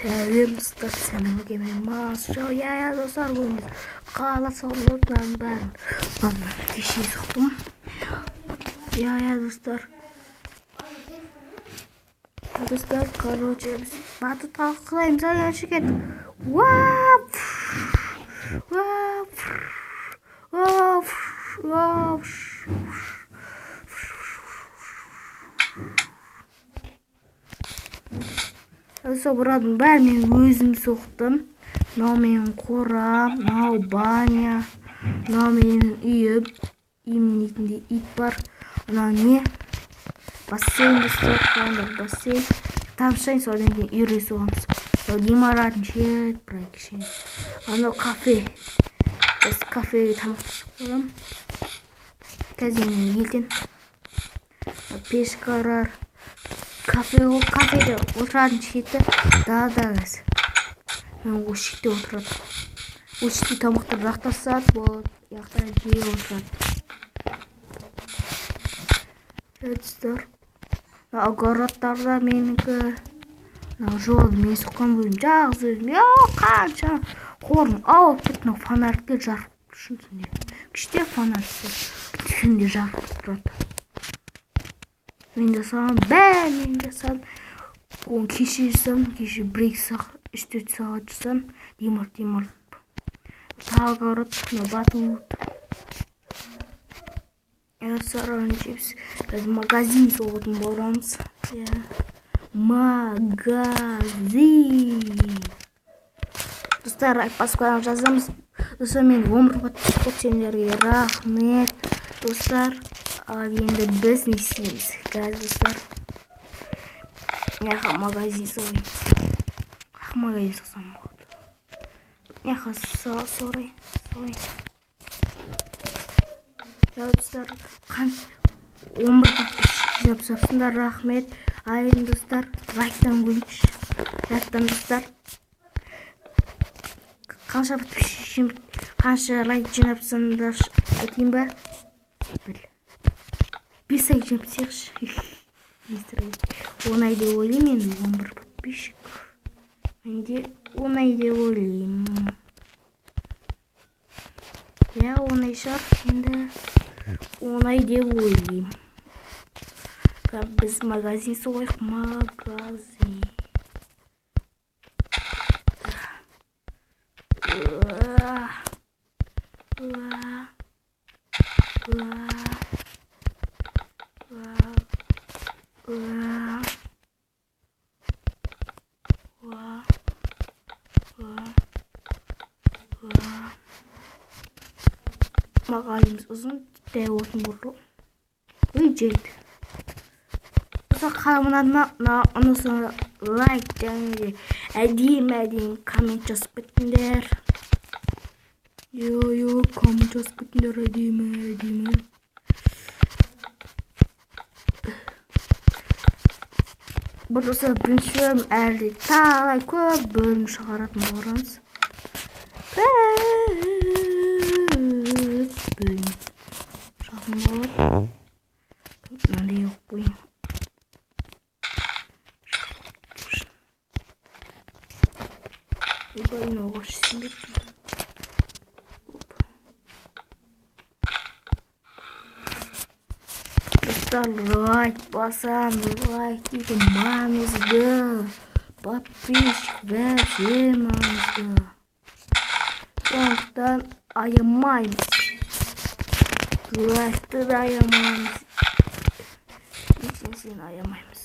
Сәлем достар, сәлемге мен Масжау. Я достар, бүгін қала салынудан бәрін кеше соқтым. Я достар. Достар, короче, біз баты талқылаймыз. Ая шекет. Вап! Вап! Вап! Вап! Собырадың бәрі мен өзім соқтым. Мынау менің қорам, мынау баня, мынау менің үйім. Үйімнің итінде ит бар. Мынау не? Бассейнді соққандар, бассейн. Тамшайын, содан кейін үйре соғамыз. Ғимаратын шет, бірақ кішен. Анау кафе. Біз кафеге тамақтасып қойым. Қазір мен елден пешкарар. Кафеде отыратын шеті да қазір. Мен осы шетте отырады. Осы шетте тамақтар жақтасады, болады. Яқтар жиі отырады. Достар. Огородтарда менікі. Жолды мен соққан бөлім жағыз өзім. Қанша қорым ауып кетті. Фонарьке жарып тұрсын. Күште фонарьке түшінде жарып тұрады. Мен жасаған бәрін мен жасадым. Оны кеше жасадым. Кеше 1-2 сағат, 3-4 сағат жасадым. Демір. Тағы ұрып, батып. Сараны жепсіз. Қазір магазин соғытын боламыз. Магазин. Достар, айпаскадан жазамыз. Достар, мен өмір сендерге рахмет. Достар, енді біз не істейміз? Қазір достар. Яқа магазин соғайын. Магазин соқсам болады. Яқа соғайын. Достар, өмір жапсапсындар, рахмет. Айын достар, лайктан көріңізші. Лайктан достар. Қанша лайк жинапсыңдар айтайын ба? 5 ай жинапсайықшы. 10 ай деп ойлаймын енді 11 подписчик. Менде 10 ай деп ойлаймын. 10 ай шығар, енді 10 ай деп ойлаймын. Біз магазин соғайық, магазин. Магазиніміз ұзын тіпті отын бұрды. Жейді. Осы қалымына ұнысына лайк және әдейім коммент жазып кеттіңдер. Коммент жазып кеттіңдер әдейім. Бұл осы бірінші бөлім әлде талай көп бөлім шығаратын боламыз. Бөлім шығатын болады. Мынандай жоқ қойын. Бөлім оғаш сенбек. Достар, лайк басам, лайк деген маңызды. Подписчик бәрі маңызды. Сондықтан аямаймыз. Лайкты да аямаймыз. Сен аямаймыз.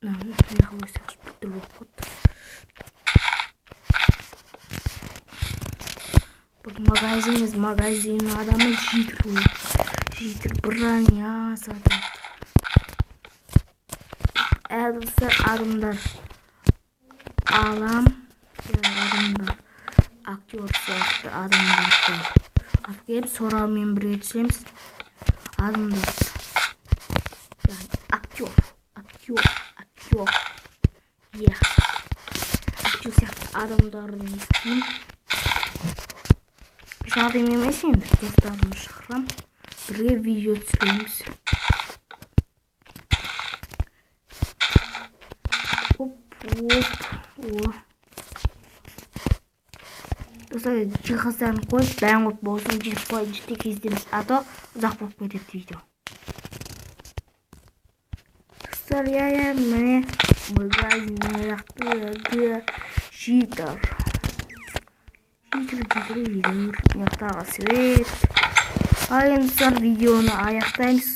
Яғыл өсіғаш бүттір болып қойды. Бұл магазин адамы жетір броня сатады. Әділсі адамдар актер сияқты адамдарды алып сораумен бірге түсеміз. Адамдар актер сияқты адамдардың естейін. Жағдайым емес енді достарым шықырам. Бірге видео түсіреміз. Достар жиһаздарын қойып дайын қылып болсын, жеке кездеміз, а то ұзақ болып кетеді видео. Достар, міне магазиннің жақтағы житер. Жақтағы свет. Достар, видеоны аяқтаймыз.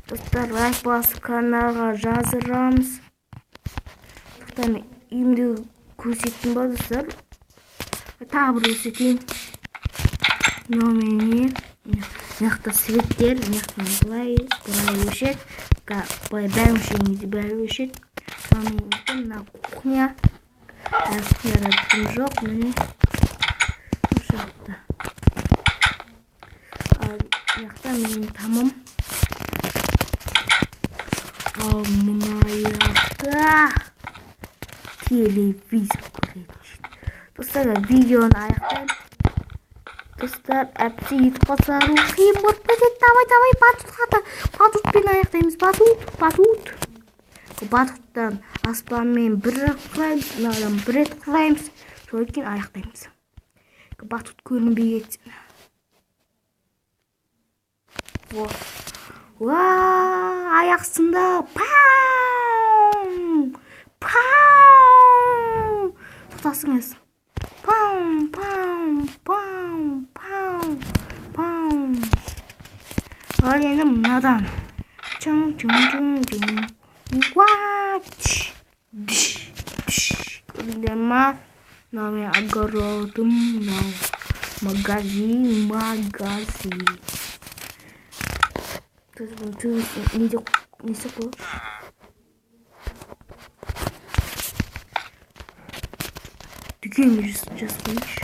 Достар, лайк басып каналға жазырамыз. Достар, үйімді көрсеттім ба, достар? Тағы бір көрсетейін. Міне мықты светтер, мықты былай өшеді. Былай бәрі өшегенде бәрі өшеді. Мына кухня. Кухняда түн жоқ, міне. Осы жақта. Жақта менің тамым. Ал мына жақта телевизор көреді. Достар, видеоны аяқтаймын. Достар, әпсе етіп қалса қиын болып кетеді. Давай, батутпен аяқтаймыз. Батуттан аспанмен бір құраймыз, мынадан бір рет құраймыз, содан кейін аяқтаймыз. Батут көрінбей кетсін. Аяқсында тоқтасыңыз. Ал енді мынадан көрдіңдер ма? Мынау мен огородым, мынау магазин. Несі қой? Дүкенге жасқойыншы.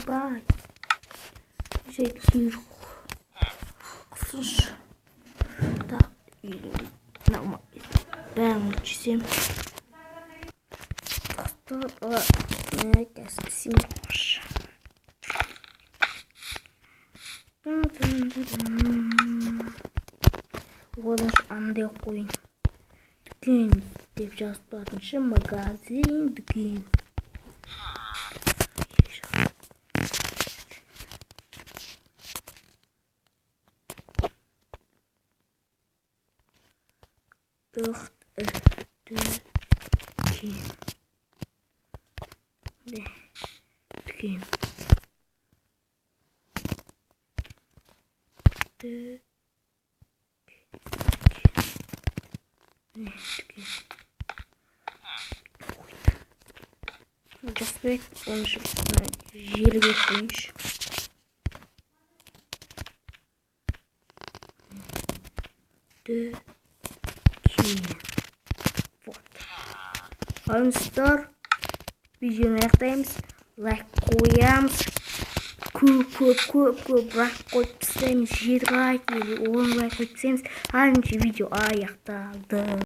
Бай. Жайт қысыншы. Так, нормально. Бәрін өтчесем. Достар, кәсіпсім қош. Одан андай қойын. Дүкен деп жазып тұратыншы, магазин, дүкен. Дүкен. Жаспайды, оны жерге қойыншы. Дүкен. Достар, видеоны аяқтаймыз. Лайк қоямыз. Көп лайк қойып тастаймыз. 7 лайк или 10 лайк қойып тастаймыз. Видео аяқталды.